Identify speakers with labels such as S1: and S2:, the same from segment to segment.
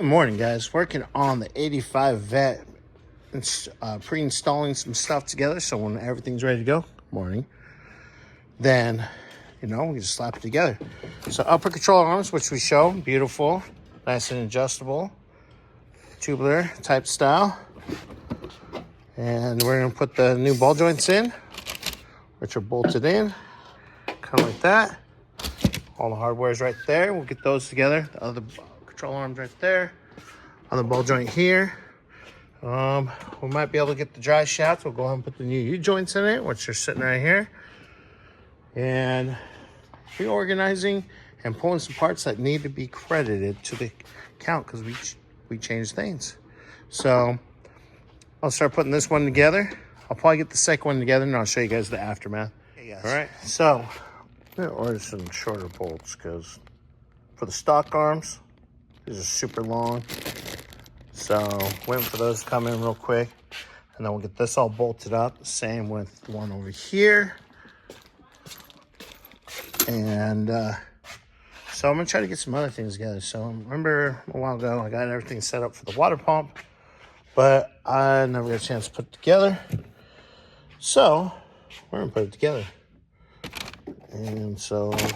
S1: Good morning, guys. Working on the 85 Vet, pre-installing some stuff together. So when everything's ready to go, morning, then, we just slap it together. So upper control arms, which we show, beautiful, nice and adjustable, tubular type style. And we're gonna put the new ball joints in, which are bolted in, kind of like that. All the hardware is right there. We'll get those together. The other control arms right there. On the ball joint here. We might be able to get the dry shafts. We'll go ahead and put the new U-joints in it, which are sitting right here. And reorganizing and pulling some parts that need to be credited to the account because we changed things. So I'll start putting this one together. I'll probably get the second one together and I'll show you guys the aftermath. Hey guys. All right, so I'm gonna order some shorter bolts because for the stock arms, these are super long. So waiting for those to come in real quick. And then we'll get this all bolted up. Same with the one over here. And so I'm gonna try to get some other things together. So remember a while ago, I got everything set up for the water pump, but I never got a chance to put it together. So we're gonna put it together. And so I'm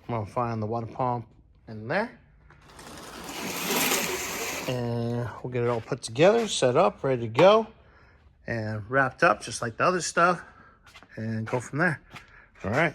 S1: gonna find the water pump in there. And we'll get it all put together, set up, ready to go, and wrapped up just like the other stuff, and go from there. All right.